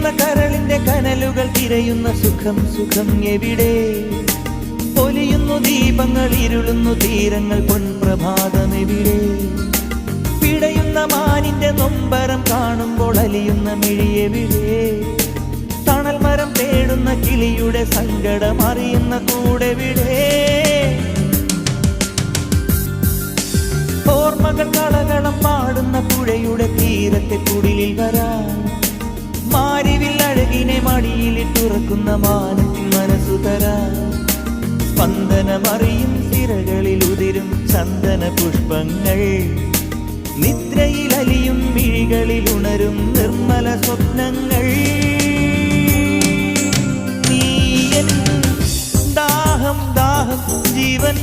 എരിയുന്ന കരളിന്റെ കനലുകൾ തിരയുന്ന സുഖം സുഖം എവിടെ? പൊലിയുന്നു ദീപങ്ങൾ, ഇരുളുന്നു തീരങ്ങൾ, പൊൻപ്രഭാതം എവിടെ? പിടയുന്ന മാനിന്റെ നൊമ്പരം കാണുമ്പോൾ അലിയുന്ന മിഴിയെവിടെ? തണൽ മരം തേടുന്ന കിളിയുടെ സങ്കടം അറിയുന്ന കൂടെവിടെ? ഓർമ്മകൾ കളകളം പാടുന്ന പുഴയുടെ തീരത്തെ കുടിലിൽ വരാൻ, മാരിവിൽ അഴകിനെ മടിയിലിട്ടുറക്കുന്ന മാനത്തിൻ മനസ്സു തരാൻ, സ്പന്ദനമറിയും സിരകളിൽ ഉതിരും ചന്ദന പുഷ്പങ്ങൾ, നിദ്രയിൽ അലിയും മിഴികളിൽ ഉണരും നിർമ്മല സ്വപ്നങ്ങൾ. നീയൻ ദാഹം ദാഹം ജീവൻ